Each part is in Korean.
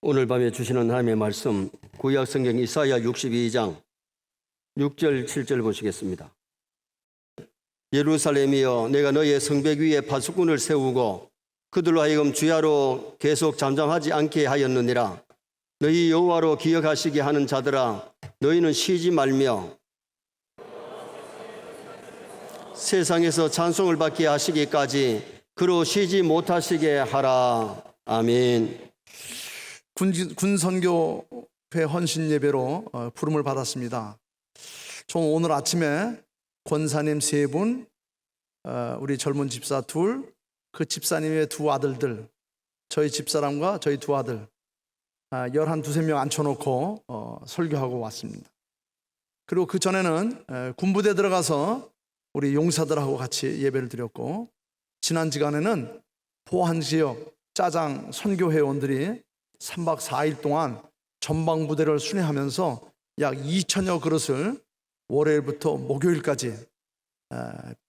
오늘 밤에 주시는 하나님의 말씀 구약 성경 이사야 62장 6절 7절 보시겠습니다. 예루살렘이여, 내가 너의 성벽 위에 파수꾼을 세우고 그들로 하여금 주야로 계속 잠잠하지 않게 하였느니라. 너희 여호와로 기억하시게 하는 자들아, 너희는 쉬지 말며 세상에서 찬송을 받게 하시기까지 그로 쉬지 못하시게 하라. 아멘. 군선교회 헌신 예배로 부름을 받았습니다. 총 오늘 아침에 권사님 3분, 우리 젊은 집사 2, 그 집사님의 2 아들들, 저희 집사람과 저희 2 아들 11, 2명 앉혀놓고 설교하고 왔습니다. 그리고 그 전에는 군부대 들어가서 우리 용사들하고 같이 예배를 드렸고, 지난 시간에는 포항지역 짜장 선교회원들이 3박 4일 동안 전방부대를 순회하면서 약 2,000여 그릇을 월요일부터 목요일까지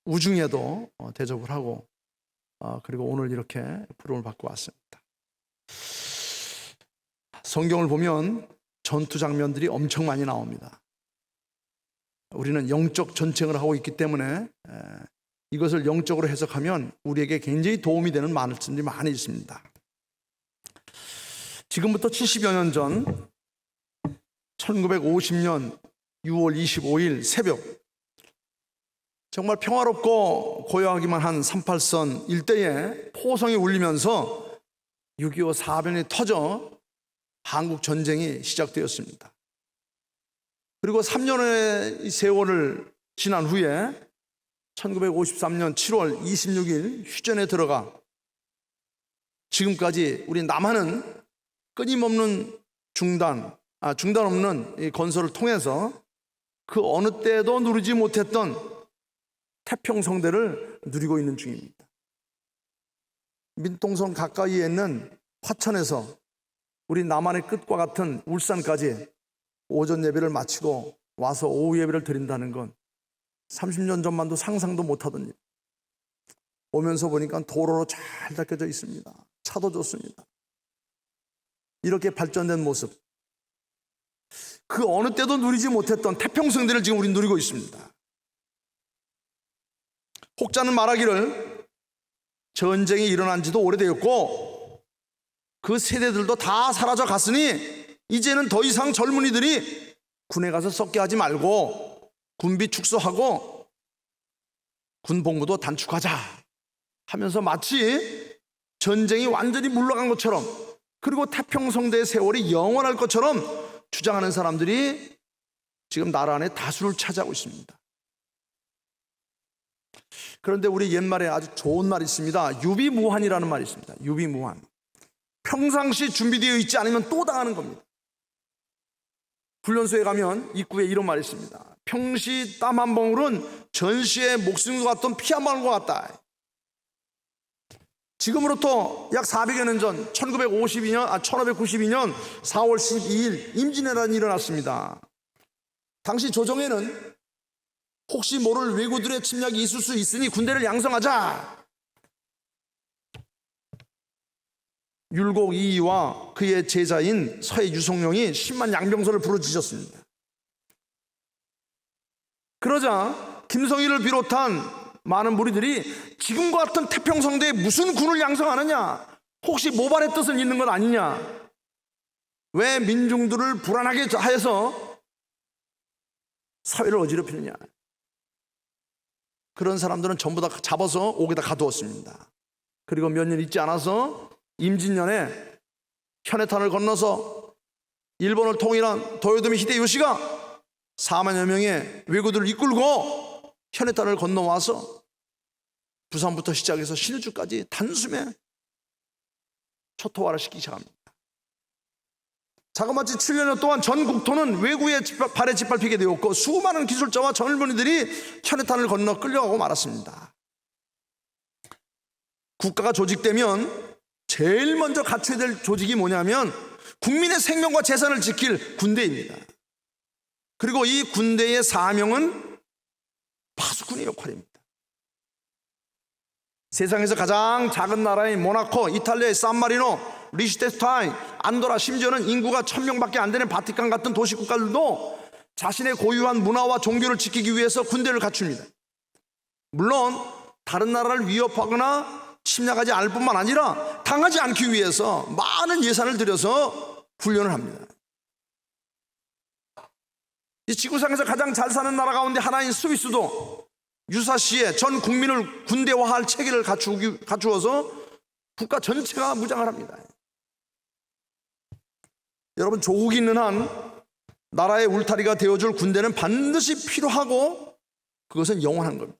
우중에도 대접을 하고, 그리고 오늘 이렇게 부름을 받고 왔습니다. 성경을 보면 전투 장면들이 엄청 많이 나옵니다. 우리는 영적 전쟁을 하고 있기 때문에 이것을 영적으로 해석하면 우리에게 굉장히 도움이 되는 말씀들이 많이 있습니다. 지금부터 70여 년 전 1950년 6월 25일 새벽, 정말 평화롭고 고요하기만 한 38선 일대에 포성이 울리면서 6.25 사변이 터져 한국 전쟁이 시작되었습니다. 그리고 3년의 세월을 지난 후에 1953년 7월 26일 휴전에 들어가 지금까지 우리 남한은 끊임없는 중단 없는 이 건설을 통해서 그 어느 때도 누리지 못했던 태평성대를 누리고 있는 중입니다. 민통선 가까이에 있는 화천에서 우리 남한의 끝과 같은 울산까지 오전 예배를 마치고 와서 오후 예배를 드린다는 건 30년 전만도 상상도 못하던 일. 오면서 보니까 도로로 잘 닦여져 있습니다. 차도 좋습니다. 이렇게 발전된 모습, 그 어느 때도 누리지 못했던 태평성대를 지금 우리는 누리고 있습니다. 혹자는 말하기를 전쟁이 일어난 지도 오래되었고 그 세대들도 다 사라져 갔으니 이제는 더 이상 젊은이들이 군에 가서 썩게 하지 말고 군비 축소하고 군 복무도 단축하자 하면서 마치 전쟁이 완전히 물러간 것처럼, 그리고 태평성대의 세월이 영원할 것처럼 주장하는 사람들이 지금 나라 안에 다수를 차지하고 있습니다. 그런데 우리 옛말에 아주 좋은 말이 있습니다. 유비무환이라는 말이 있습니다. 유비무환. 평상시 준비되어 있지 않으면 또 당하는 겁니다. 훈련소에 가면 입구에 이런 말이 있습니다. 평시 땀 한 방울은 전시의 목숨과 같던 피 한 방울과 같다. 지금으로부터 약 400여 년 전 1592년 4월 12일 임진왜란이 일어났습니다. 당시 조정에는 혹시 모를 왜구들의 침략이 있을 수 있으니 군대를 양성하자. 율곡 이이와 그의 제자인 서해 유성룡이 10만 양병설을 부르짖었습니다. 그러자 김성일을 비롯한 많은 무리들이 지금과 같은 태평성대에 무슨 군을 양성하느냐, 혹시 모발의 뜻을 잇는 것 아니냐, 왜 민중들을 불안하게 하여서 사회를 어지럽히느냐. 그런 사람들은 전부 다 잡아서 옥에다 가두었습니다. 그리고 몇 년 있지 않아서 임진년에 현해탄을 건너서 일본을 통일한 도요토미 히데요시가 4만여 명의 왜구들을 이끌고 현해탄을 건너와서 부산부터 시작해서 신의주까지 단숨에 초토화를 시키기 시작합니다. 자그마치 7년 동안 전 국토는 왜구의 발에 짓밟히게 되었고 수많은 기술자와 젊은이들이 현해탄을 건너 끌려가고 말았습니다. 국가가 조직되면 제일 먼저 갖춰야 될 조직이 뭐냐면 국민의 생명과 재산을 지킬 군대입니다. 그리고 이 군대의 사명은 파수꾼의 역할입니다. 세상에서 가장 작은 나라인 모나코, 이탈리아의 산마리노, 리히텐슈타인, 안도라, 심지어는 인구가 1000명밖에 안 되는 바티칸 같은 도시 국가들도 자신의 고유한 문화와 종교를 지키기 위해서 군대를 갖춥니다. 물론 다른 나라를 위협하거나 침략하지 않을 뿐만 아니라 당하지 않기 위해서 많은 예산을 들여서 훈련을 합니다. 이 지구상에서 가장 잘 사는 나라 가운데 하나인 스위스도 유사시에 전 국민을 군대화할 체계를 갖추어서 국가 전체가 무장을 합니다. 여러분, 조국이 있는 한 나라의 울타리가 되어줄 군대는 반드시 필요하고 그것은 영원한 겁니다.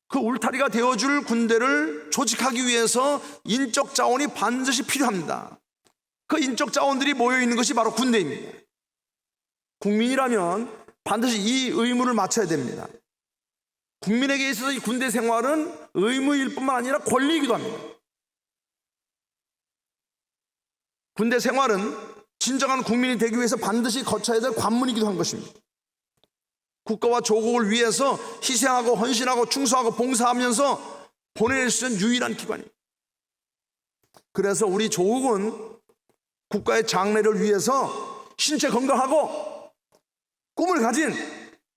그 울타리가 되어줄 군대를 조직하기 위해서 인적 자원이 반드시 필요합니다. 그 인적 자원들이 모여있는 것이 바로 군대입니다. 국민이라면 반드시 이 의무를 마쳐야 됩니다. 국민에게 있어서 이 군대 생활은 의무일 뿐만 아니라 권리이기도 합니다. 군대 생활은 진정한 국민이 되기 위해서 반드시 거쳐야 될 관문이기도 한 것입니다. 국가와 조국을 위해서 희생하고 헌신하고 충성하고 봉사하면서 보낼 수 있는 유일한 기관입니다. 그래서 우리 조국은 국가의 장래를 위해서 신체 건강하고 꿈을 가진,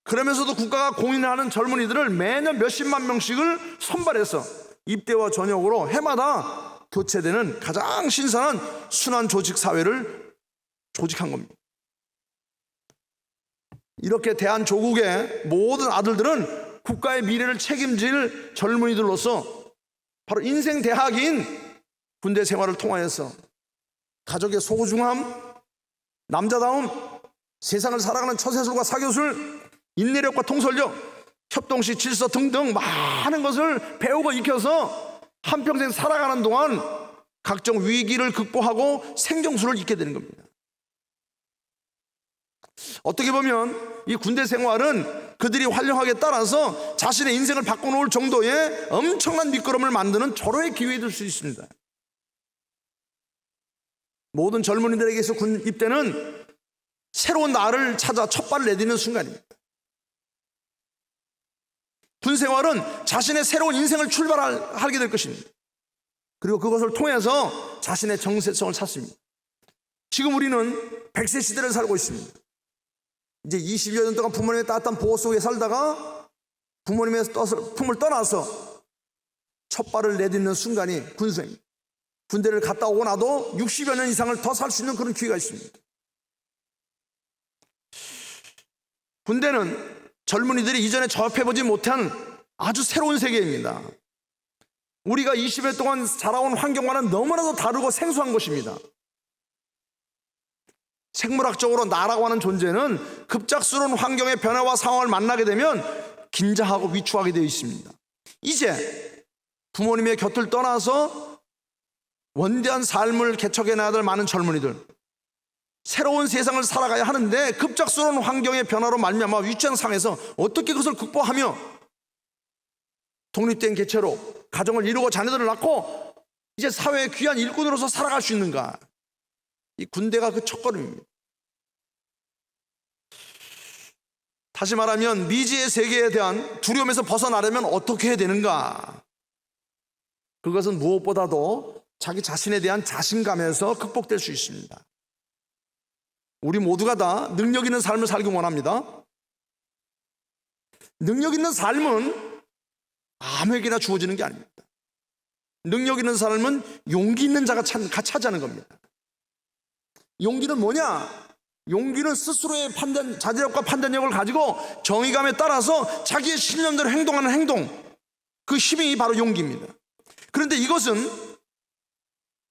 그러면서도 국가가 공인하는 젊은이들을 매년 몇십만 명씩을 선발해서 입대와 전역으로 해마다 교체되는 가장 신선한 순환 조직 사회를 조직한 겁니다. 이렇게 대한조국의 모든 아들들은 국가의 미래를 책임질 젊은이들로서 바로 인생 대학인 군대 생활을 통하여서 가족의 소중함, 남자다움, 세상을 살아가는 처세술과 사교술, 인내력과 통솔력, 협동식 질서 등등 많은 것을 배우고 익혀서 한평생 살아가는 동안 각종 위기를 극복하고 생존수를 잊게 되는 겁니다. 어떻게 보면 이 군대 생활은 그들이 활용하기에 따라서 자신의 인생을 바꿔놓을 정도의 엄청난 미끄럼을 만드는 절호의 기회가 될 수 있습니다. 모든 젊은이들에게서 군 입대는 새로운 나를 찾아 첫 발을 내딛는 순간입니다. 군 생활은 자신의 새로운 인생을 출발하게 될 것입니다. 그리고 그것을 통해서 자신의 정체성을 찾습니다. 지금 우리는 100세 시대를 살고 있습니다. 이제 20여 년 동안 부모님의 따뜻한 보호 속에 살다가 부모님의 품을 떠나서 첫 발을 내딛는 순간이 군생입니다. 군대를 갔다 오고 나도 60여 년 이상을 더 살 수 있는 그런 기회가 있습니다. 군대는 젊은이들이 이전에 접해보지 못한 아주 새로운 세계입니다. 우리가 20여 년 동안 자라온 환경과는 너무나도 다르고 생소한 것입니다. 생물학적으로 나라고 하는 존재는 급작스러운 환경의 변화와 상황을 만나게 되면 긴장하고 위축하게 되어 있습니다. 이제 부모님의 곁을 떠나서 원대한 삶을 개척해 나가야 될 많은 젊은이들, 새로운 세상을 살아가야 하는데 급작스러운 환경의 변화로 말미암아 위치한 상에서 어떻게 그것을 극복하며 독립된 개체로 가정을 이루고 자녀들을 낳고 이제 사회의 귀한 일꾼으로서 살아갈 수 있는가? 이 군대가 그 첫걸음입니다. 다시 말하면 미지의 세계에 대한 두려움에서 벗어나려면 어떻게 해야 되는가? 그것은 무엇보다도 자기 자신에 대한 자신감에서 극복될 수 있습니다. 우리 모두가 다 능력 있는 삶을 살기 원합니다. 능력 있는 삶은 아무에게나 주어지는 게 아닙니다. 능력 있는 삶은 용기 있는 자가 차지하는 겁니다. 용기는 뭐냐? 용기는 스스로의 자제력과 판단력을 가지고 정의감에 따라서 자기의 신념대로 행동하는 행동, 그 힘이 바로 용기입니다. 그런데 이것은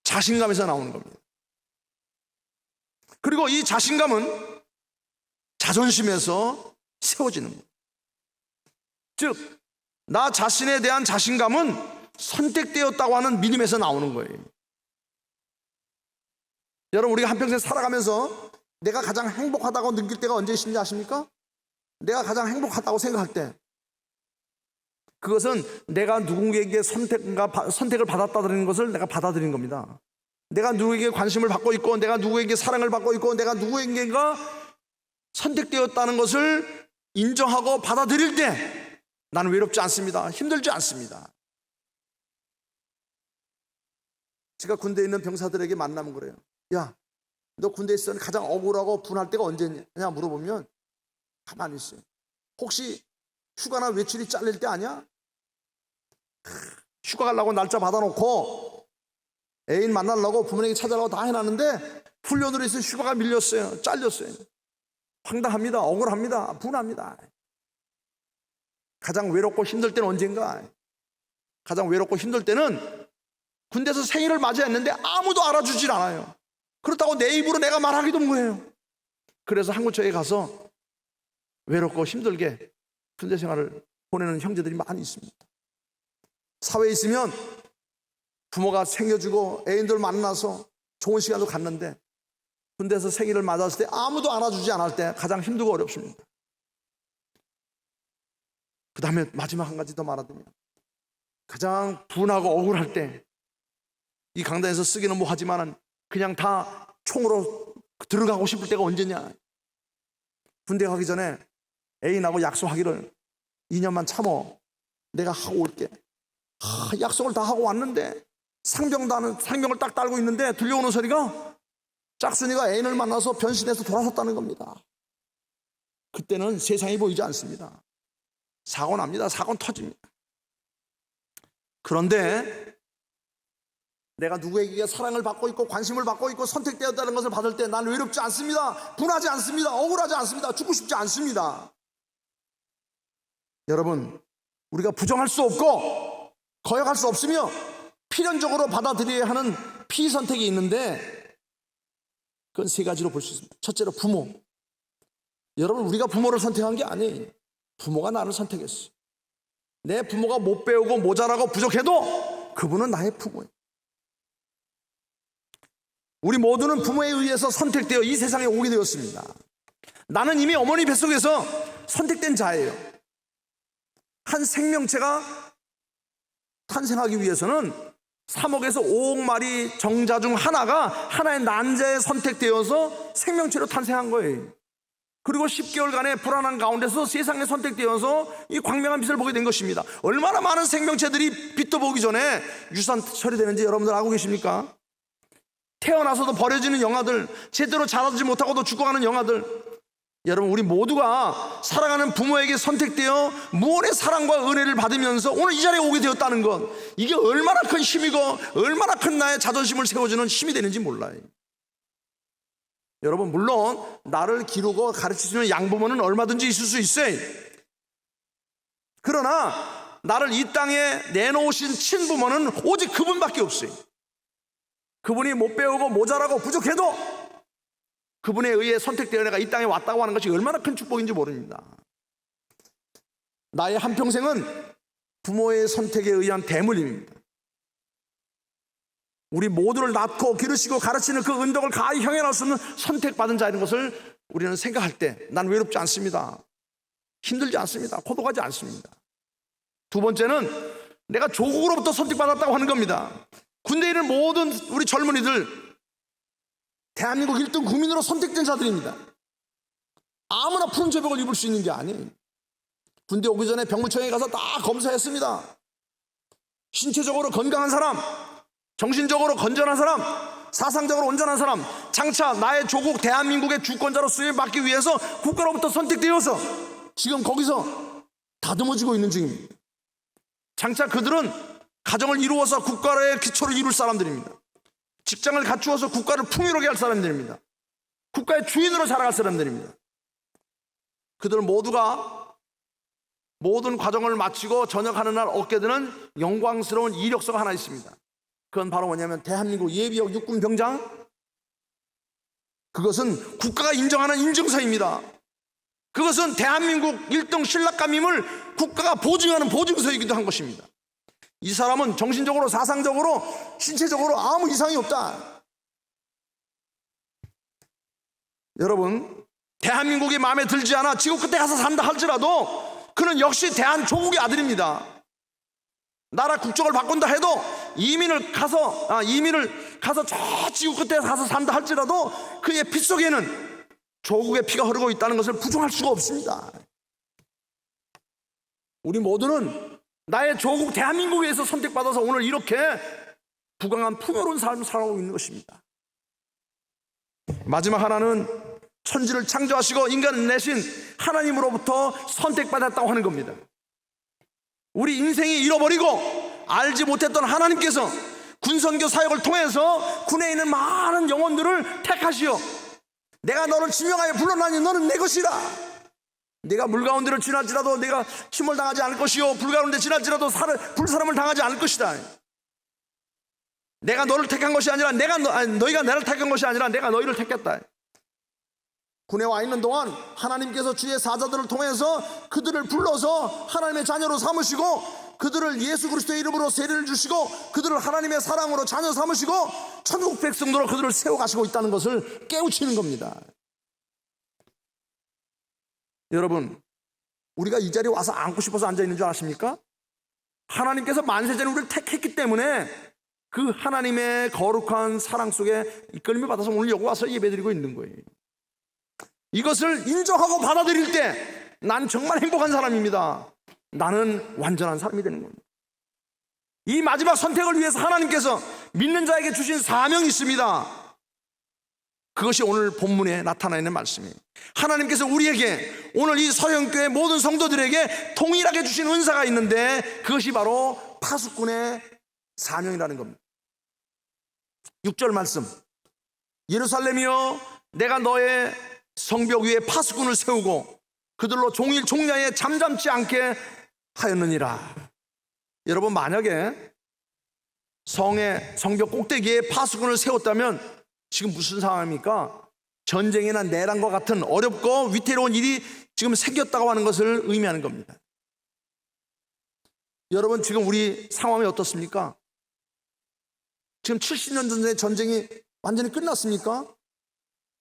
자신감에서 나오는 겁니다. 그리고 이 자신감은 자존심에서 세워지는 겁니다. 즉, 나 자신에 대한 자신감은 선택되었다고 하는 믿음에서 나오는 거예요. 여러분, 우리가 한평생 살아가면서 내가 가장 행복하다고 느낄 때가 언제 있는지 아십니까? 내가 가장 행복하다고 생각할 때, 그것은 내가 누군가에게 선택을 받았다는 것을 내가 받아들인 겁니다. 내가 누구에게 관심을 받고 있고, 내가 누구에게 사랑을 받고 있고, 내가 누구에게가 선택되었다는 것을 인정하고 받아들일 때 나는 외롭지 않습니다. 힘들지 않습니다. 제가 군대에 있는 병사들에게 만나면 그래요. 야, 너 군대에 있을 때 가장 억울하고 분할 때가 언제냐 물어보면 가만히 있어요. 혹시 휴가나 외출이 잘릴 때 아니야? 휴가 가려고 날짜 받아놓고 애인 만나려고 부모님에게 찾아가고 다 해놨는데 훈련으로 해서 휴가가 밀렸어요. 잘렸어요. 황당합니다. 억울합니다. 분합니다. 가장 외롭고 힘들 때는 언젠가? 가장 외롭고 힘들 때는 군대에서 생일을 맞이했는데 아무도 알아주질 않아요. 그렇다고 내 입으로 내가 말하기도 뭐해요. 그래서 한국처에 가서 외롭고 힘들게 군대 생활을 보내는 형제들이 많이 있습니다. 사회에 있으면 부모가 챙겨주고 애인들 만나서 좋은 시간도 갔는데 군대에서 생일을 맞았을 때 아무도 알아주지 않을 때 가장 힘들고 어렵습니다. 그 다음에 마지막 한 가지 더 말하자면 가장 분하고 억울할 때, 이 강단에서 쓰기는 뭐하지만 그냥 다 총으로 들어가고 싶을 때가 언제냐. 군대 가기 전에 애인하고 약속하기를 2년만 참어, 내가 하고 올게. 약속을 다 하고 왔는데 상병을 딱 달고 있는데 들려오는 소리가 짝순이가 애인을 만나서 변신해서 돌아섰다는 겁니다. 그때는 세상이 보이지 않습니다. 사고 납니다. 사고는 터집니다. 그런데 내가 누구에게 사랑을 받고 있고 관심을 받고 있고 선택되었다는 것을 받을 때 난 외롭지 않습니다. 분하지 않습니다. 억울하지 않습니다. 죽고 싶지 않습니다. 여러분, 우리가 부정할 수 없고 거역할 수 없으며 필연적으로 받아들여야 하는 피선택이 있는데 그건 세 가지로 볼 수 있습니다. 첫째로 부모. 여러분, 우리가 부모를 선택한 게 아니에요. 부모가 나를 선택했어. 내 부모가 못 배우고 모자라고 부족해도 그분은 나의 부모예요. 우리 모두는 부모에 의해서 선택되어 이 세상에 오게 되었습니다. 나는 이미 어머니 뱃속에서 선택된 자예요. 한 생명체가 탄생하기 위해서는 3억에서 5억 마리 정자 중 하나의 난자에 선택되어서 생명체로 탄생한 거예요. 그리고 10개월간의 불안한 가운데서 세상에 선택되어서 이 광명한 빛을 보게 된 것입니다. 얼마나 많은 생명체들이 빛도 보기 전에 유산 처리되는지 여러분들 알고 계십니까? 태어나서도 버려지는 영아들, 제대로 자라지 못하고도 죽어가는 영아들. 여러분, 우리 모두가 사랑하는 부모에게 선택되어 무언의 사랑과 은혜를 받으면서 오늘 이 자리에 오게 되었다는 것, 이게 얼마나 큰 힘이고 얼마나 큰 나의 자존심을 세워주는 힘이 되는지 몰라요. 여러분, 물론 나를 기르고 가르치시는 양부모는 얼마든지 있을 수 있어요. 그러나 나를 이 땅에 내놓으신 친부모는 오직 그분밖에 없어요. 그분이 못 배우고 모자라고 부족해도 그분에 의해 선택되어 내가 이 땅에 왔다고 하는 것이 얼마나 큰 축복인지 모릅니다. 나의 한평생은 부모의 선택에 의한 대물림입니다. 우리 모두를 낳고 기르시고 가르치는 그 은덕을 가히 형해낼 수 있는 선택받은 자인 것을 우리는 생각할 때 난 외롭지 않습니다. 힘들지 않습니다. 고독하지 않습니다. 두 번째는 내가 조국으로부터 선택받았다고 하는 겁니다. 군대에 있는 모든 우리 젊은이들 대한민국 1등 국민으로 선택된 자들입니다. 아무나 푸른 제복을 입을 수 있는 게 아니에요. 군대 오기 전에 병무청에 가서 다 검사했습니다. 신체적으로 건강한 사람, 정신적으로 건전한 사람, 사상적으로 온전한 사람, 장차 나의 조국 대한민국의 주권자로 수행받기 위해서 국가로부터 선택되어서 지금 거기서 다듬어지고 있는 중입니다. 장차 그들은 가정을 이루어서 국가의 기초를 이룰 사람들입니다. 직장을 갖추어서 국가를 풍요롭게 할 사람들입니다. 국가의 주인으로 자라갈 사람들입니다. 그들 모두가 모든 과정을 마치고 전역하는 날 얻게 되는 영광스러운 이력서가 하나 있습니다. 그건 바로 뭐냐면 대한민국 예비역 육군 병장. 그것은 국가가 인정하는 인증서입니다. 그것은 대한민국 1등 신락감임을 국가가 보증하는 보증서이기도 한 것입니다. 이 사람은 정신적으로, 사상적으로, 신체적으로 아무 이상이 없다. 여러분, 대한민국이 마음에 들지 않아 지구 끝에 가서 산다 할지라도 그는 역시 대한조국의 아들입니다. 나라 국적을 바꾼다 해도 이민을 가서 저 지구 끝에 가서 산다 할지라도 그의 피 속에는 조국의 피가 흐르고 있다는 것을 부정할 수가 없습니다. 우리 모두는 나의 조국 대한민국에서 선택받아서 오늘 이렇게 부강한 풍요로운 삶을 살아가고 있는 것입니다. 마지막 하나는 천지를 창조하시고 인간을 내신 하나님으로부터 선택받았다고 하는 겁니다. 우리 인생이 잃어버리고 알지 못했던 하나님께서 군선교 사역을 통해서 군에 있는 많은 영혼들을 택하시어 내가 너를 지명하여 불러나니 너는 내 것이라. 내가 물 가운데를 지날지라도 내가 침을 당하지 않을 것이요 불 가운데 지날지라도 불사람을 당하지 않을 것이다. 내가 너를 택한 것이 아니라 너희가 나를 택한 것이 아니라 내가 너희를 택했다. 군에 와 있는 동안 하나님께서 주의 사자들을 통해서 그들을 불러서 하나님의 자녀로 삼으시고 그들을 예수 그리스도의 이름으로 세례를 주시고 그들을 하나님의 사랑으로 자녀 삼으시고 천국 백성도로 그들을 세워가시고 있다는 것을 깨우치는 겁니다. 여러분, 우리가 이 자리에 와서 앉고 싶어서 앉아있는 줄 아십니까? 하나님께서 만세전에 우리를 택했기 때문에 그 하나님의 거룩한 사랑 속에 이끌림을 받아서 오늘 여기 와서 예배드리고 있는 거예요. 이것을 인정하고 받아들일 때 난 정말 행복한 사람입니다. 나는 완전한 사람이 되는 겁니다. 이 마지막 선택을 위해서 하나님께서 믿는 자에게 주신 사명이 있습니다. 그것이 오늘 본문에 나타나 있는 말씀이에요. 하나님께서 우리에게 오늘 이 서영교회 모든 성도들에게 동일하게 주신 은사가 있는데 그것이 바로 파수꾼의 사명이라는 겁니다. 6절 말씀, 예루살렘이여 내가 너의 성벽 위에 파수꾼을 세우고 그들로 종일 종야에 잠잠지 않게 하였느니라. 여러분, 만약에 성벽 꼭대기에 파수꾼을 세웠다면 지금 무슨 상황입니까? 전쟁이나 내란과 같은 어렵고 위태로운 일이 지금 생겼다고 하는 것을 의미하는 겁니다. 여러분, 지금 우리 상황이 어떻습니까? 지금 70년 전의 전쟁이 완전히 끝났습니까?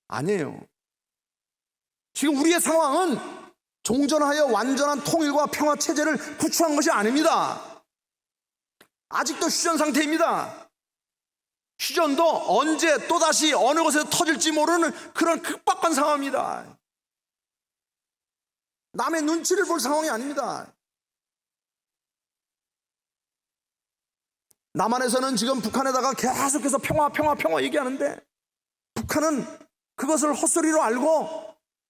아니에요. 지금 우리의 상황은 종전하여 완전한 통일과 평화 체제를 구축한 것이 아닙니다. 아직도 휴전 상태입니다. 휴전도 언제 또다시 어느 곳에서 터질지 모르는 그런 급박한 상황입니다. 남의 눈치를 볼 상황이 아닙니다. 남한에서는 지금 북한에다가 계속해서 평화 얘기하는데 북한은 그것을 헛소리로 알고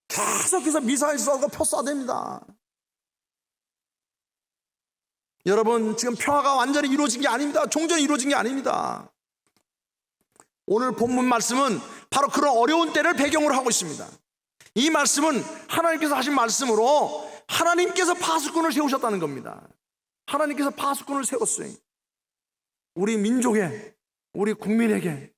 계속해서 미사일 쏘고 표 쏴댑니다. 여러분, 지금 평화가 완전히 이루어진 게 아닙니다. 종전이 이루어진 게 아닙니다. 오늘 본문 말씀은 바로 그런 어려운 때를 배경으로 하고 있습니다. 이 말씀은 하나님께서 하신 말씀으로 하나님께서 파수꾼을 세우셨다는 겁니다. 하나님께서 파수꾼을 세웠어요. 우리 민족에, 우리 국민에게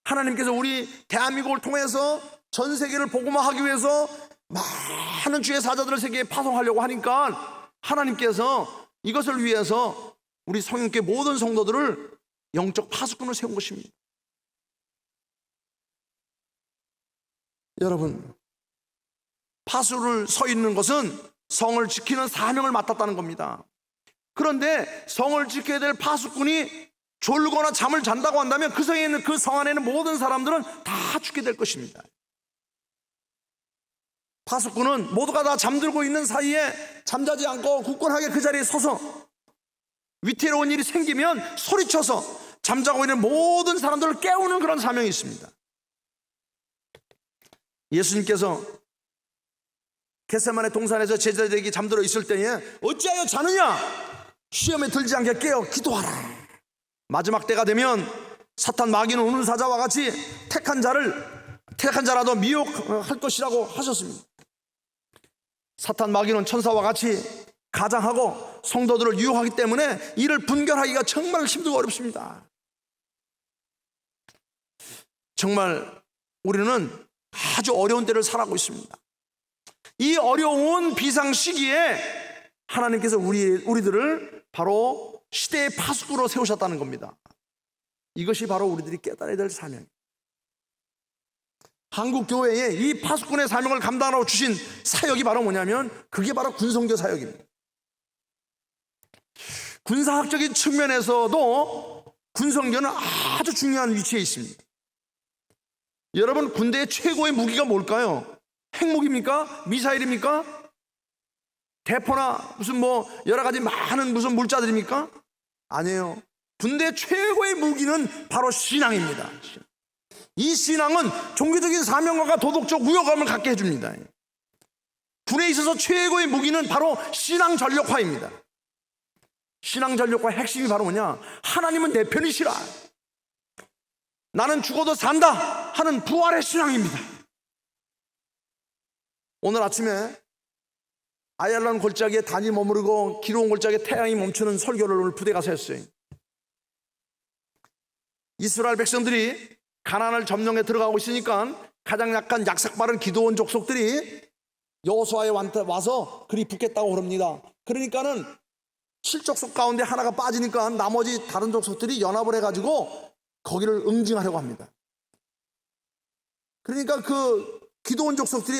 하나님께서 우리 대한민국을 통해서 전 세계를 복음화하기 위해서 많은 주의 사자들을 세계에 파송하려고 하니까 하나님께서 이것을 위해서 우리 성령교회 모든 성도들을 영적 파수꾼을 세운 것입니다. 여러분, 파수를 서 있는 것은 성을 지키는 사명을 맡았다는 겁니다. 그런데 성을 지켜야 될 파수꾼이 졸거나 잠을 잔다고 한다면 그 성에 있는 그 성 안에 있는 모든 사람들은 다 죽게 될 것입니다. 파수꾼은 모두가 다 잠들고 있는 사이에 잠자지 않고 굳건하게 그 자리에 서서 위태로운 일이 생기면 소리쳐서 잠자고 있는 모든 사람들을 깨우는 그런 사명이 있습니다. 예수님께서 겟세마네 동산에서 제자들에게 잠들어 있을 때에 어찌하여 자느냐? 시험에 들지 않게 깨어 기도하라. 마지막 때가 되면 사탄 마귀는 우는 사자와 같이 택한 자라도 미혹할 것이라고 하셨습니다. 사탄 마귀는 천사와 같이 가장하고 성도들을 유혹하기 때문에 이를 분별하기가 정말 힘들고 어렵습니다. 정말 우리는 아주 어려운 때를 살아가고 있습니다. 이 어려운 비상 시기에 하나님께서 우리들을 바로 시대의 파수꾼으로 세우셨다는 겁니다. 이것이 바로 우리들이 깨달아야 될 사명입니다. 한국 교회에 이 파수꾼의 사명을 감당하고 주신 사역이 바로 뭐냐면 그게 바로 군성교 사역입니다. 군사학적인 측면에서도 군성교는 아주 중요한 위치에 있습니다. 여러분, 군대의 최고의 무기가 뭘까요? 핵무기입니까? 미사일입니까? 대포나 무슨 여러 가지 많은 무슨 물자들입니까? 아니에요. 군대 최고의 무기는 바로 신앙입니다. 이 신앙은 종교적인 사명감과 도덕적 우월감을 갖게 해줍니다. 군에 있어서 최고의 무기는 바로 신앙 전력화입니다. 신앙 전력화의 핵심이 바로 뭐냐? 하나님은 내 편이시라, 나는 죽어도 산다 하는 부활의 신앙입니다. 오늘 아침에 아얄란 골짜기에 단이 머무르고 기로운 골짜기에 태양이 멈추는 설교를 오늘 부대 가서 했어요. 이스라엘 백성들이 가나안을 점령해 들어가고 있으니까 가장 약한 약삭빠른 기드온 족속들이 여호수아에 와서 그리 붙겠다고 그럽니다. 그러니까는 7족속 가운데 하나가 빠지니까 나머지 다른 족속들이 연합을 해가지고 거기를 응징하려고 합니다. 그러니까 그 기드온 족속들이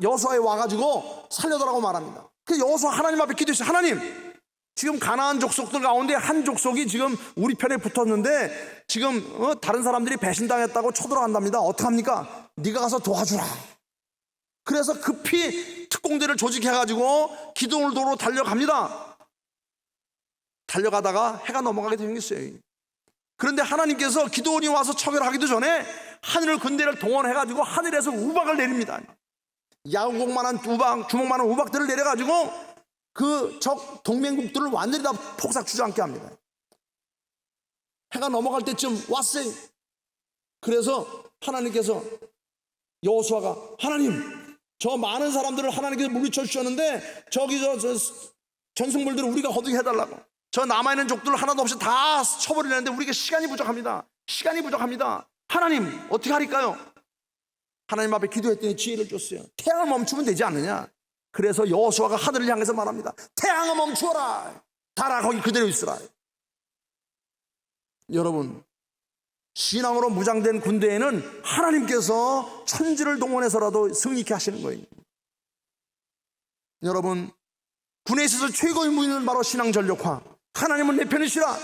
여호수아에 와가지고 살려달라고 말합니다. 그 여호수아 하나님 앞에 기도했어요. 하나님, 지금 가나안 족속들 가운데 한 족속이 지금 우리 편에 붙었는데 지금 다른 사람들이 배신당했다고 쳐들어간답니다. 어떡합니까? 네가 가서 도와주라. 그래서 급히 특공대를 조직해가지고 기드온을 도로 달려갑니다. 달려가다가 해가 넘어가게 생겼어요. 그런데 하나님께서 기드온이 와서 처결하기도 전에 하늘 군대를 동원해가지고 하늘에서 우박을 내립니다. 야구공만한 우박, 주먹만한 우박들을 내려가지고 그 적 동맹국들을 완전히 다 폭삭 주저앉게 합니다. 해가 넘어갈 때쯤 왔어요. 그래서 하나님께서 여호수아가, 하나님, 저 많은 사람들을 하나님께서 물리쳐 주셨는데 저기 저 전승물들을 우리가 거두게 해달라고. 저 남아있는 족들 하나도 없이 다 쳐버리려는데 우리가 시간이 부족합니다. 시간이 부족합니다. 하나님, 어떻게 하릴까요? 하나님 앞에 기도했더니 지혜를 줬어요. 태양을 멈추면 되지 않느냐? 그래서 여호수아가 하늘을 향해서 말합니다. 태양아 멈추어라. 달아 거기 그대로 있으라. 여러분, 신앙으로 무장된 군대에는 하나님께서 천지를 동원해서라도 승리케 하시는 거예요. 여러분, 군에 있어서 최고의 무기는 바로 신앙 전력화. 하나님은 내 편이시라,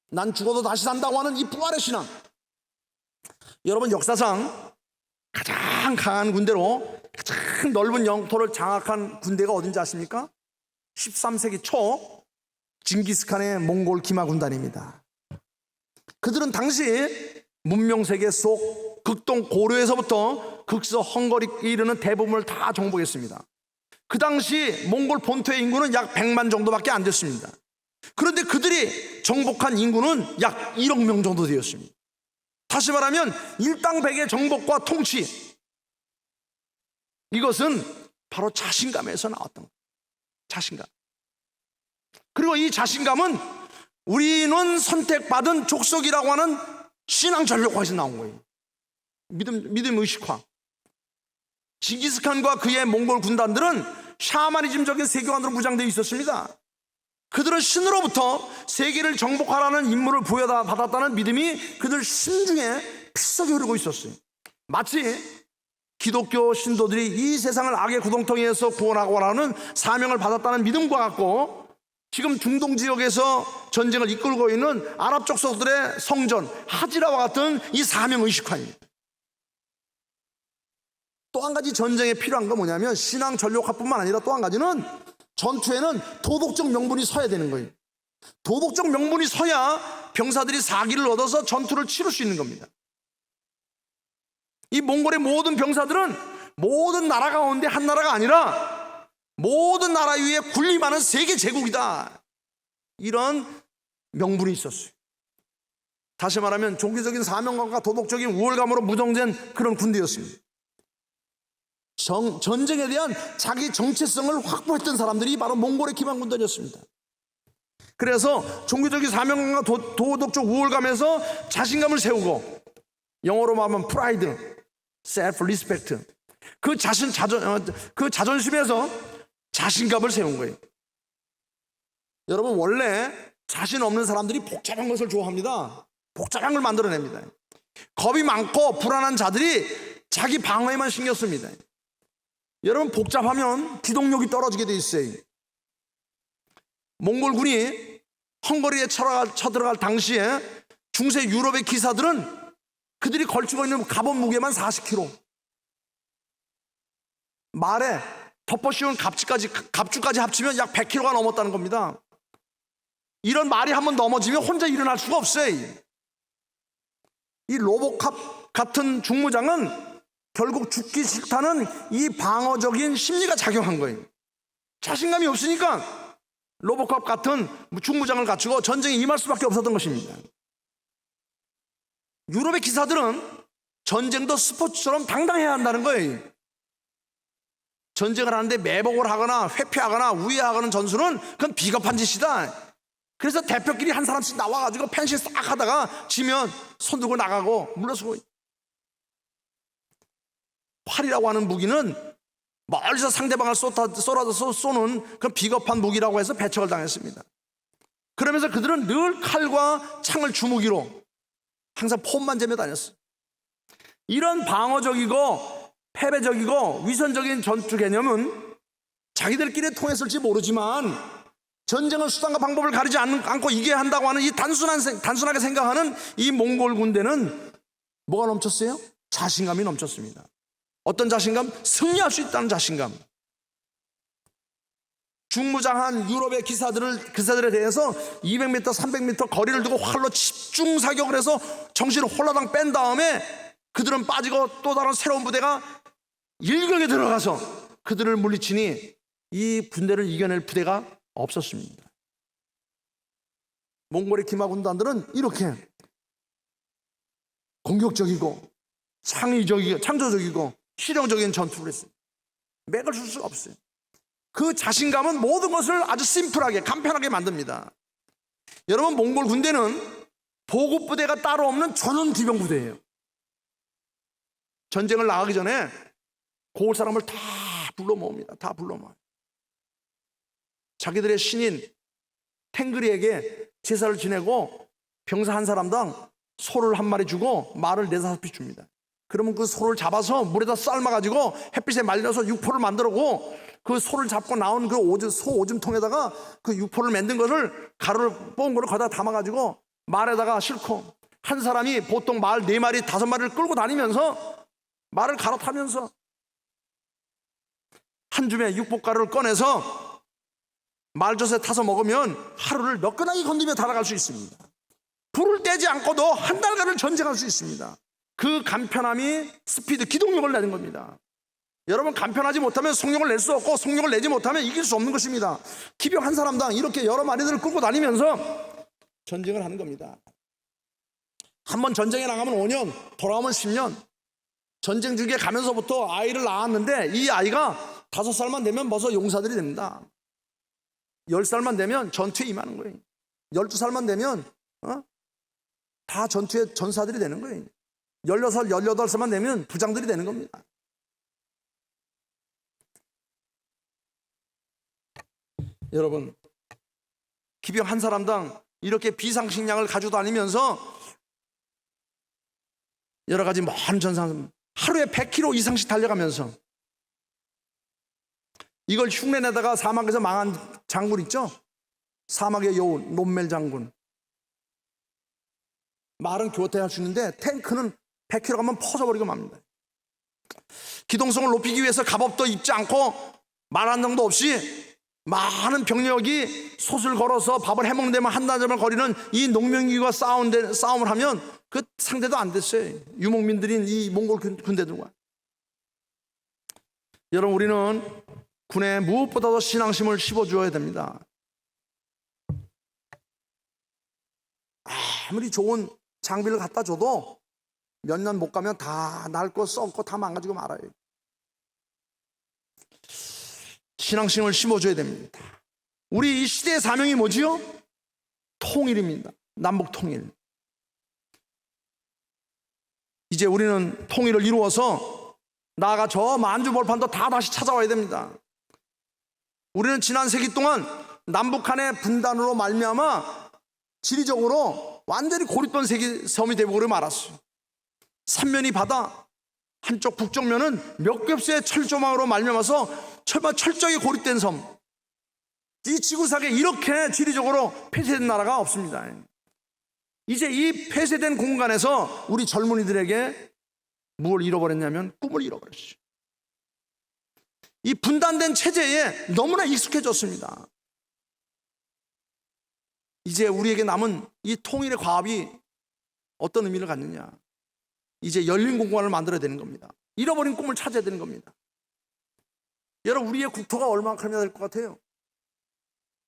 난 죽어도 다시 산다고 하는 이 부활의 신앙. 여러분, 역사상 가장 강한 군대로 가장 넓은 영토를 장악한 군대가 어딘지 아십니까? 13세기 초 징기스칸의 몽골 기마 군단입니다. 그들은 당시 문명세계 속 극동 고려에서부터 극서 헝가리에 이르는 대부분을 다 정복했습니다. 그 당시 몽골 본토의 인구는 약 100만 정도밖에 안 됐습니다. 그런데 그들이 정복한 인구는 약 1억 명 정도 되었습니다. 다시 말하면 일당백의 정복과 통치, 이것은 바로 자신감에서 나왔던 거예요. 자신감. 그리고 이 자신감은 우리는 선택받은 족속이라고 하는 신앙 전력화에서 나온 거예요. 믿음 의식화. 징기스칸과 그의 몽골 군단들은 샤머니즘적인 세계관으로 무장되어 있었습니다. 그들은 신으로부터 세계를 정복하라는 임무를 부여받았다는 믿음이 그들 심중에 피썩이 흐르고 있었어요. 마치 기독교 신도들이 이 세상을 악의 구덩텅이에서 구원하고 하는 사명을 받았다는 믿음과 같고, 지금 중동 지역에서 전쟁을 이끌고 있는 아랍 족속들의 성전 하지라와 같은 이 사명 의식화입니다. 또 한 가지 전쟁에 필요한 건 뭐냐면 신앙 전력화뿐만 아니라 또 한 가지는 전투에는 도덕적 명분이 서야 되는 거예요. 도덕적 명분이 서야 병사들이 사기를 얻어서 전투를 치를 수 있는 겁니다. 이 몽골의 모든 병사들은 모든 나라 가운데 한 나라가 아니라 모든 나라 위에 군림하는 세계 제국이다, 이런 명분이 있었어요. 다시 말하면 종교적인 사명감과 도덕적인 우월감으로 무장된 그런 군대였습니다. 전쟁에 대한 자기 정체성을 확보했던 사람들이 바로 몽골의 기반군단이었습니다. 그래서 종교적인 사명감과 도덕적 우월감에서 자신감을 세우고, 영어로 말하면 프라이드, 셀프 리스펙트, 그 자존심에서 자신감을 세운 거예요. 여러분, 원래 자신 없는 사람들이 복잡한 것을 좋아합니다. 복잡한 걸 만들어냅니다. 겁이 많고 불안한 자들이 자기 방어에만 신경 씁니다. 여러분, 복잡하면 기동력이 떨어지게 돼 있어요. 몽골군이 헝가리에 쳐들어갈 당시에 중세 유럽의 기사들은 그들이 걸치고 있는 갑옷 무게만 40kg, 말에 덮어씌운 갑주까지 합치면 약 100kg가 넘었다는 겁니다. 이런 말이 한번 넘어지면 혼자 일어날 수가 없어요. 이 로보캅 같은 중무장은 결국 죽기 싫다는 이 방어적인 심리가 작용한 거예요. 자신감이 없으니까 로보캅 같은 중무장을 갖추고 전쟁에 임할 수밖에 없었던 것입니다. 유럽의 기사들은 전쟁도 스포츠처럼 당당해야 한다는 거예요. 전쟁을 하는데 매복을 하거나 회피하거나 우회하거나 전술은 그건 비겁한 짓이다. 그래서 대표끼리 한 사람씩 나와가지고 펜시 싹 하다가 지면 손 들고 나가고 물러서고. 활이라고 하는 무기는 멀리서 상대방을 쏘라서 쏘는 그런 비겁한 무기라고 해서 배척을 당했습니다. 그러면서 그들은 늘 칼과 창을 주무기로 항상 폼만 재며 다녔어요. 이런 방어적이고 패배적이고 위선적인 전투 개념은 자기들끼리 통했을지 모르지만 전쟁은 수단과 방법을 가리지 않고 이겨야 한다고 하는 이 단순하게 생각하는 이 몽골 군대는 뭐가 넘쳤어요? 자신감이 넘쳤습니다. 어떤 자신감? 승리할 수 있다는 자신감. 중무장한 유럽의 기사들에 대해서 200m, 300m 거리를 두고 활로 집중 사격을 해서 정신을 홀라당 뺀 다음에 그들은 빠지고 또 다른 새로운 부대가 일격에 들어가서 그들을 물리치니 이 군대를 이겨낼 부대가 없었습니다. 몽골의 기마 군단들은 이렇게 공격적이고 창조적이고 실용적인 전투를 했어요. 맥을 쓸 수가 없어요. 그 자신감은 모든 것을 아주 심플하게 간편하게 만듭니다. 여러분, 몽골 군대는 보급부대가 따로 없는 전원 기병부대예요. 전쟁을 나가기 전에 고을 사람을 다 불러 모읍니다. 다 불러 모아요. 자기들의 신인 탱그리에게 제사를 지내고 병사 한 사람당 소를 한 마리 주고 말을 4-5匹 줍니다. 그러면 그 소를 잡아서 물에다 삶아가지고 햇빛에 말려서 육포를 만들고 그 소를 잡고 나온 그 소 오줌통에다가 그 육포를 만든 것을 가루를 뽑은 거를 거기다 담아가지고 말에다가 싣고 한 사람이 보통 말 4마리 5마리를 끌고 다니면서 말을 갈아타면서 한 줌의 육포가루를 꺼내서 말젓에 타서 먹으면 하루를 너끈하게 건드며 달아갈 수 있습니다. 불을 떼지 않고도 한 달간을 전쟁할 수 있습니다. 그 간편함이 스피드, 기동력을 내는 겁니다. 여러분, 간편하지 못하면 속력을 낼 수 없고 속력을 내지 못하면 이길 수 없는 것입니다. 기병 한 사람당 이렇게 여러 마리들을 끌고 다니면서 전쟁을 하는 겁니다. 한번 전쟁에 나가면 5년, 돌아오면 10년. 전쟁 중에 가면서부터 아이를 낳았는데 이 아이가 5살만 되면 벌써 용사들이 됩니다. 10살만 되면 전투에 임하는 거예요. 12살만 되면 다 전투의 전사들이 되는 거예요. 16, 18살만 되면 부장들이 되는 겁니다. 여러분, 기병 한 사람당 이렇게 비상식량을 가지고 다니면서 여러 가지 많은 전상, 하루에 100km 이상씩 달려가면서 이걸 흉내내다가 사막에서 망한 장군 있죠? 사막의 여우 롬멜 장군. 말은 교태할 수 있는데 탱크는 100km 가면 퍼져버리고 맙니다. 기동성을 높이기 위해서 갑옷도 입지 않고 말 한 정도 없이 많은 병력이 솥을 걸어서 밥을 해먹는 데만 한나절만 거리는 이 농민기와 싸움을 하면 그 상대도 안 됐어요. 유목민들인 이 몽골 군대들과. 여러분, 우리는 군에 무엇보다도 신앙심을 심어주어야 됩니다. 아무리 좋은 장비를 갖다 줘도 몇 년 못 가면 다 낡고 썩고 다 망가지고 말아요. 신앙심을 심어줘야 됩니다. 우리 이 시대의 사명이 뭐지요? 통일입니다. 남북 통일. 이제 우리는 통일을 이루어서 나아가 저 만주벌판도 다 다시 찾아와야 됩니다. 우리는 지난 세기 동안 남북 간의 분단으로 말미암아 지리적으로 완전히 고립된 섬이 되어버리고 말았어요. 삼면이 바다, 한쪽 북쪽면은 몇 겹수의 철조망으로 말미암아서 철저하게 고립된 섬. 이 지구상에 이렇게 지리적으로 폐쇄된 나라가 없습니다. 이제 이 폐쇄된 공간에서 우리 젊은이들에게 무엇을 잃어버렸냐면 꿈을 잃어버렸죠. 이 분단된 체제에 너무나 익숙해졌습니다. 이제 우리에게 남은 이 통일의 과업이 어떤 의미를 갖느냐? 이제 열린 공간을 만들어야 되는 겁니다. 잃어버린 꿈을 찾아야 되는 겁니다. 여러분, 우리의 국토가 얼마나 커야 될 것 같아요?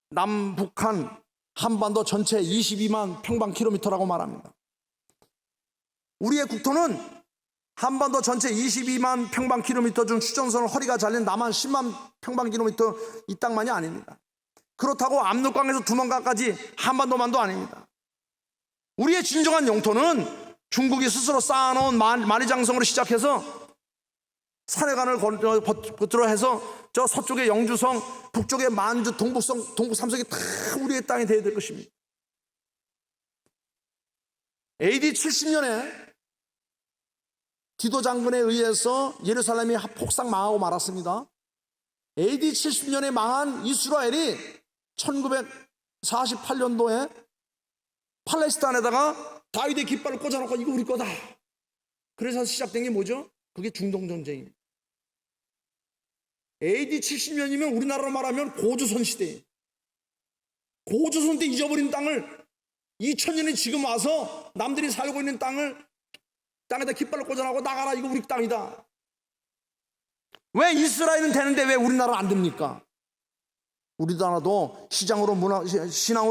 남북한 한반도 전체 22만 평방킬로미터라고 말합니다. 우리의 국토는 한반도 전체 22만 평방킬로미터 중 추정선을 허리가 잘린 남한 10만 평방킬로미터 이 땅만이 아닙니다. 그렇다고 압록강에서 두만강까지 한반도만도 아닙니다. 우리의 진정한 영토는 중국이 스스로 쌓아놓은 만리장성으로 시작해서 산해관을 거들어 해서 저 서쪽의 영주성, 북쪽의 만주, 동북 삼성이 다 우리의 땅이 되어야 될 것입니다. AD 70년에 디도 장군에 의해서 예루살렘이 폭삭 망하고 말았습니다. AD 70년에 망한 이스라엘이 1948년도에 팔레스타인에다가 다윗의 깃발을 꽂아놓고 이거 우리 거다. 그래서 시작된 게 뭐죠? 그게 중동전쟁입니다. AD 70년이면 우리나라로 말하면 고조선 시대예요. 고조선 때 잊어버린 땅을 2000년에 지금 와서 남들이 살고 있는 땅에다 깃발을 꽂아놓고 나가라, 이거 우리 땅이다. 왜 이스라엘은 되는데 왜 우리나라 안 됩니까? 우리나라도 신앙으로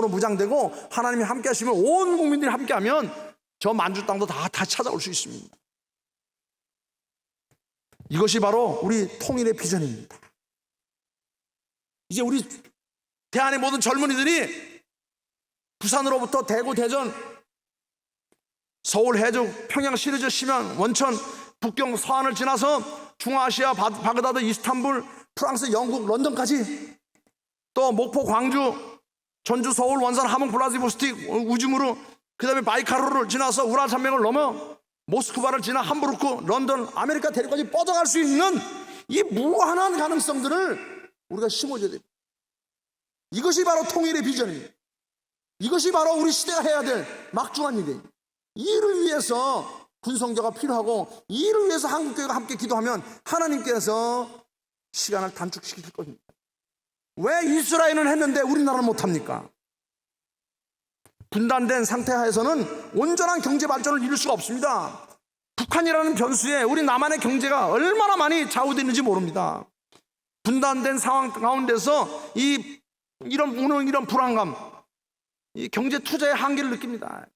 무장되고 하나님이 함께 하시면, 온 국민들이 함께 하면 저 만주 땅도 다 찾아올 수 있습니다. 이것이 바로 우리 통일의 비전입니다. 이제 우리 대한의 모든 젊은이들이 부산으로부터 대구, 대전, 서울, 해주, 평양, 시리즈, 심양, 원천, 북경, 서안을 지나서 중앙아시아, 바그다드, 이스탄불, 프랑스, 영국, 런던까지, 또 목포, 광주, 전주, 서울, 원산, 함흥, 블라디보스틱, 우즈무르, 그 다음에 바이카르를 지나서 우랄 산맥을 넘어 모스크바를 지나 함부르크, 런던, 아메리카 대륙까지 뻗어갈 수 있는 이 무한한 가능성들을 우리가 심어줘야 됩니다. 이것이 바로 통일의 비전입니다. 이것이 바로 우리 시대가 해야 될 막중한 일이에요. 이를 위해서 군성교가 필요하고, 이를 위해서 한국교회가 함께 기도하면 하나님께서 시간을 단축시킬 겁니다. 왜 이스라엘은 했는데 우리나라는 못합니까? 분단된 상태 하에서는 온전한 경제 발전을 이룰 수가 없습니다. 북한이라는 변수에 우리 남한의 경제가 얼마나 많이 좌우되는지 모릅니다. 분단된 상황 가운데서 이런 불안감, 이 경제 투자의 한계를 느낍니다.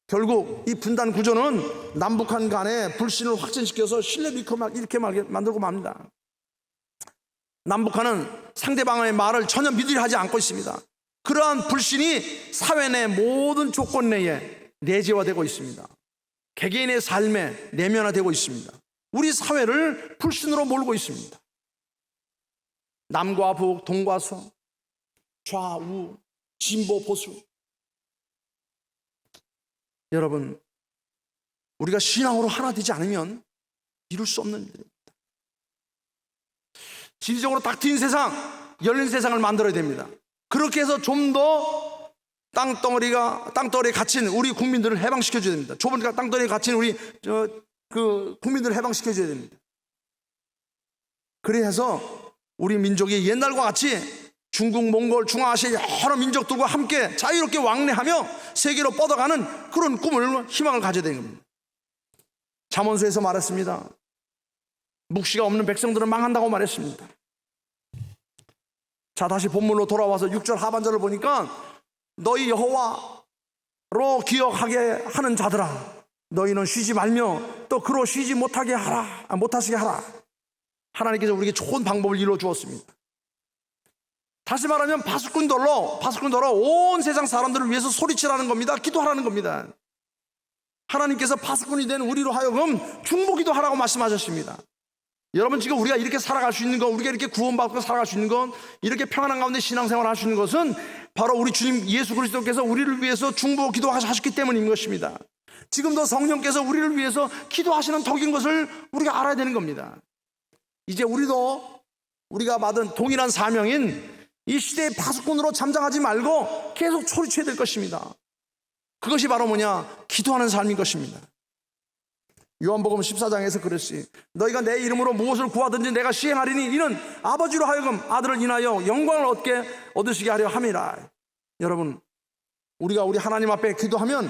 결국 이 분단 구조는 남북한 간의 불신을 확진시켜서 신뢰를 이렇게 만들고 맙니다. 남북한은 상대방의 말을 전혀 믿으려 하지 않고 있습니다. 그러한 불신이 사회 내 모든 조건 내에 내재화되고 있습니다. 개개인의 삶에 내면화되고 있습니다. 우리 사회를 불신으로 몰고 있습니다. 남과 북, 동과 서, 좌우, 진보, 보수. 여러분, 우리가 신앙으로 하나 되지 않으면 이룰 수 없는 일입니다. 진리적으로 딱 트인 세상, 열린 세상을 만들어야 됩니다. 그렇게 해서 좀 더 땅덩어리에 갇힌 우리 국민들을 해방시켜줘야 됩니다. 좁은 땅덩어리에 갇힌 우리 국민들을 해방시켜줘야 됩니다. 그래서 우리 민족이 옛날과 같이 중국, 몽골, 중앙아시아 여러 민족들과 함께 자유롭게 왕래하며 세계로 뻗어가는 그런 꿈을, 희망을 가져야 되는 겁니다. 잠언서에서 말했습니다. 묵시가 없는 백성들은 망한다고 말했습니다. 자, 다시 본문으로 돌아와서 6절 하반절을 보니까, 너희 여호와로 기억하게 하는 자들아, 너희는 쉬지 말며 또 그로 쉬지 못하게 하라, 못하시게 하라. 하나님께서 우리에게 좋은 방법을 이루어 주었습니다. 다시 말하면 파수꾼들로 온 세상 사람들을 위해서 소리치라는 겁니다. 기도하라는 겁니다. 하나님께서 파수꾼이 된 우리로 하여금 중보기도 하라고 말씀하셨습니다. 여러분, 지금 우리가 이렇게 살아갈 수 있는 것, 우리가 이렇게 구원받고 살아갈 수 있는 것, 이렇게 평안한 가운데 신앙생활을 할 수 있는 것은 바로 우리 주님 예수 그리스도께서 우리를 위해서 중보 기도하셨기 때문인 것입니다. 지금도 성령께서 우리를 위해서 기도하시는 덕인 것을 우리가 알아야 되는 겁니다. 이제 우리가 받은 동일한 사명인 이 시대의 파수꾼으로 잠잠하지 말고 계속 소리쳐야 될 것입니다. 그것이 바로 뭐냐? 기도하는 삶인 것입니다. 요한복음 14장에서 그랬지. 너희가 내 이름으로 무엇을 구하든지 내가 시행하리니 이는 아버지로 하여금 아들을 인하여 영광을 얻으시게 하려 함이라. 여러분, 우리가 우리 하나님 앞에 기도하면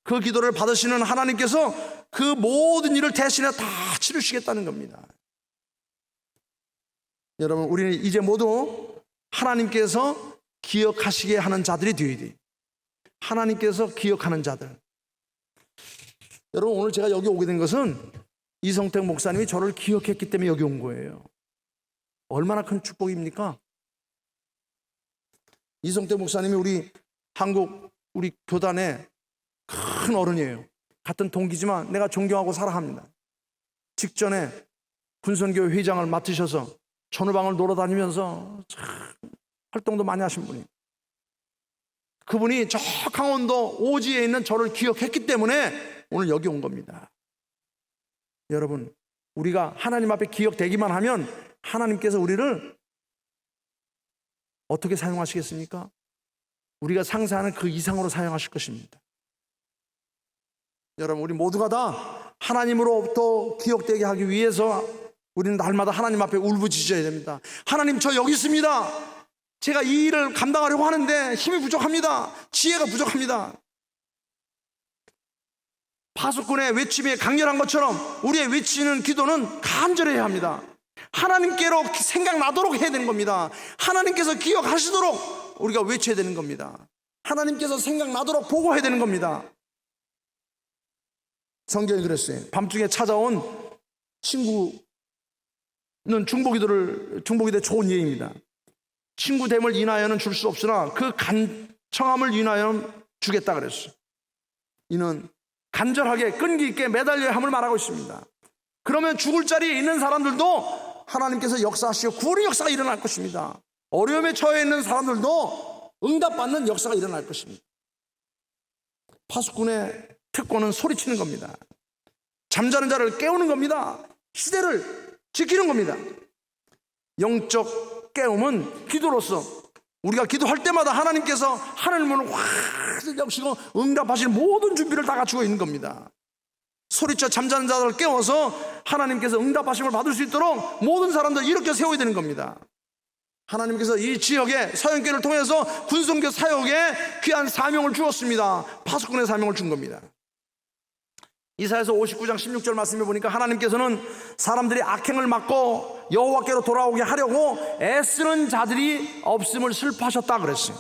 그 기도를 받으시는 하나님께서 그 모든 일을 대신에 다 치르시겠다는 겁니다. 여러분, 우리는 이제 모두 하나님께서 기억하시게 하는 자들이 되어야 돼요. 하나님께서 기억하는 자들. 여러분, 오늘 제가 여기 오게 된 것은 이성택 목사님이 저를 기억했기 때문에 여기 온 거예요. 얼마나 큰 축복입니까? 이성택 목사님이 우리 한국 우리 교단의 큰 어른이에요. 같은 동기지만 내가 존경하고 사랑합니다. 직전에 군선교회 회장을 맡으셔서 전후방을 놀아다니면서 참 활동도 많이 하신 분이에요. 그분이 저 강원도 오지에 있는 저를 기억했기 때문에 오늘 여기 온 겁니다. 여러분, 우리가 하나님 앞에 기억되기만 하면 하나님께서 우리를 어떻게 사용하시겠습니까? 우리가 상상하는 그 이상으로 사용하실 것입니다. 여러분, 우리 모두가 다 하나님으로부터 기억되게 하기 위해서 우리는 날마다 하나님 앞에 울부짖어야 됩니다. 하나님, 저 여기 있습니다. 제가 이 일을 감당하려고 하는데 힘이 부족합니다. 지혜가 부족합니다. 파수꾼의 외침이 강렬한 것처럼 우리의 외치는 기도는 간절해야 합니다. 하나님께로 생각나도록 해야 되는 겁니다. 하나님께서 기억하시도록 우리가 외쳐야 되는 겁니다. 하나님께서 생각나도록 보고해야 되는 겁니다. 성경이 그랬어요. 밤중에 찾아온 친구는 중보기도의 좋은 예입니다. 친구됨을 인하여는 줄 수 없으나 그 간청함을 인하여는 주겠다 그랬어요. 이는 간절하게 끈기 있게 매달려야 함을 말하고 있습니다. 그러면 죽을 자리에 있는 사람들도 하나님께서 역사하시고 구원의 역사가 일어날 것입니다. 어려움에 처해 있는 사람들도 응답받는 역사가 일어날 것입니다. 파수꾼의 특권은 소리치는 겁니다. 잠자는 자를 깨우는 겁니다. 시대를 지키는 겁니다. 영적 깨움은 기도로서 우리가 기도할 때마다 하나님께서 하늘 문을 확 여시고 응답하실 모든 준비를 다 갖추고 있는 겁니다. 소리쳐 잠자는 자들을 깨워서 하나님께서 응답하심을 받을 수 있도록 모든 사람들 이렇게 세워야 되는 겁니다. 하나님께서 이 지역에 서영교를 통해서 군선교 사역에 귀한 사명을 주었습니다. 파수꾼의 사명을 준 겁니다. 이사야서 59장 16절 말씀에 보니까 하나님께서는 사람들이 악행을 막고 여호와께로 돌아오게 하려고 애쓰는 자들이 없음을 슬퍼하셨다 그랬어요.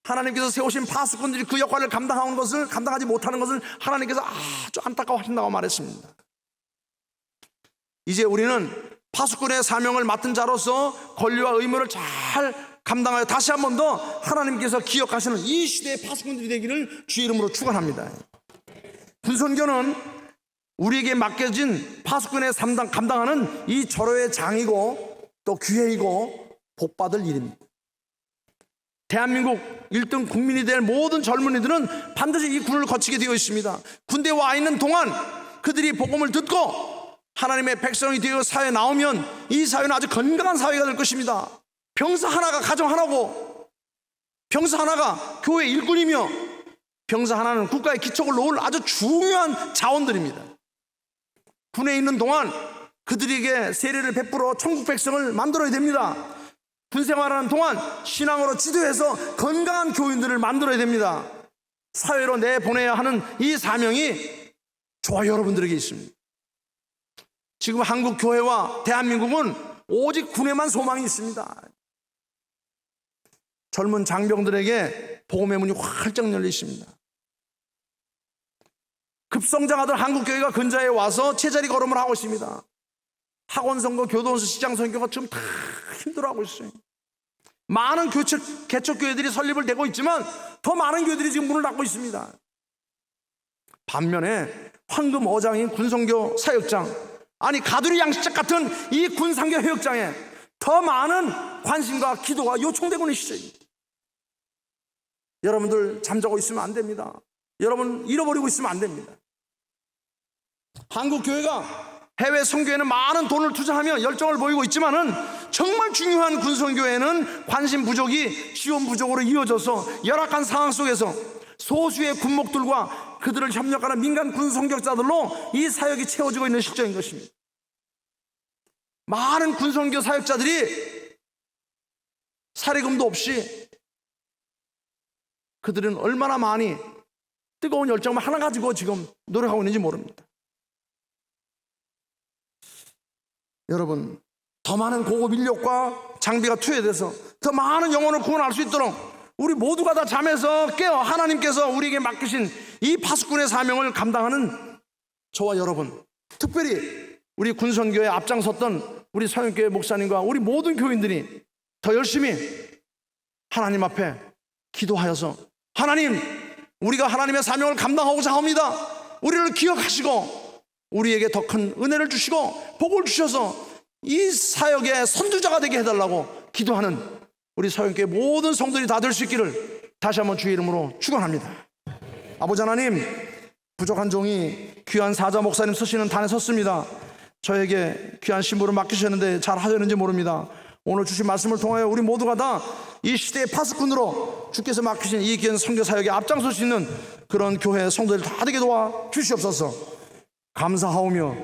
하나님께서 세우신 파수꾼들이 그 역할을 감당하지 못하는 것을 하나님께서 아주 안타까워하신다고 말했습니다. 이제 우리는 파수꾼의 사명을 맡은 자로서 권리와 의무를 잘 감당하여 다시 한 번 더 하나님께서 기억하시는 이 시대의 파수꾼들이 되기를 주의 이름으로 축원합니다. 군선교는 우리에게 맡겨진 파수꾼의 감당하는 이 절호의 장이고 또 기회이고 복받을 일입니다. 대한민국 1등 국민이 될 모든 젊은이들은 반드시 이 군을 거치게 되어 있습니다. 군대에 와 있는 동안 그들이 복음을 듣고 하나님의 백성이 되어 사회에 나오면 이 사회는 아주 건강한 사회가 될 것입니다. 병사 하나가 가정 하나고, 병사 하나가 교회 일꾼이며, 병사 하나는 국가의 기초를 놓을 아주 중요한 자원들입니다. 군에 있는 동안 그들에게 세례를 베풀어 천국 백성을 만들어야 됩니다. 군 생활하는 동안 신앙으로 지도해서 건강한 교인들을 만들어야 됩니다. 사회로 내보내야 하는 이 사명이 저와 여러분들에게 있습니다. 지금 한국 교회와 대한민국은 오직 군에만 소망이 있습니다. 젊은 장병들에게 복음의 문이 활짝 열려 있습니다. 급성장하던 한국교회가 근자에 와서 제자리 걸음을 하고 있습니다. 학원선거, 교도원서, 시장선교가 지금 다 힘들어하고 있어요. 많은 개척교회들이 설립을 되고 있지만 더 많은 교회들이 지금 문을 닫고 있습니다. 반면에 황금 어장인 군선교 사역장, 아니 가두리 양식장 같은 이 군상교 회역장에 더 많은 관심과 기도가 요청되고 있는 시절입니다. 여러분들 잠자고 있으면 안 됩니다. 여러분 잃어버리고 있으면 안 됩니다. 한국 교회가 해외 선교에는 많은 돈을 투자하며 열정을 보이고 있지만은 정말 중요한 군선교회는 관심 부족이 지원 부족으로 이어져서 열악한 상황 속에서 소수의 군목들과 그들을 협력하는 민간 군선교사들로 이 사역이 채워지고 있는 실정인 것입니다. 많은 군선교 사역자들이 사례금도 없이 그들은 얼마나 많이 뜨거운 열정을 하나 가지고 지금 노력하고 있는지 모릅니다. 여러분, 더 많은 고급 인력과 장비가 투여돼서 더 많은 영혼을 구원할 수 있도록 우리 모두가 다 잠에서 깨어 하나님께서 우리에게 맡기신 이 파수꾼의 사명을 감당하는 저와 여러분, 특별히 우리 군선교회 앞장섰던 우리 서영교회 목사님과 우리 모든 교인들이 더 열심히 하나님 앞에 기도하여서 하나님, 우리가 하나님의 사명을 감당하고자 합니다. 우리를 기억하시고 우리에게 더 큰 은혜를 주시고 복을 주셔서 이 사역의 선두자가 되게 해달라고 기도하는 우리 서영교회 모든 성도들이 다 될 수 있기를 다시 한번 주의 이름으로 축원합니다. 아버지 하나님, 부족한 종이 귀한 사자 목사님 쓰시는 단에 섰습니다. 저에게 귀한 신부를 맡기셨는데 잘 하셨는지 모릅니다. 오늘 주신 말씀을 통하여 우리 모두가 다 이 시대의 파수꾼으로 주께서 맡기신 이 귀한 선교 사역에 앞장설 수 있는 그런 교회 성도들 다 되게 도와 주시옵소서. 감사하오며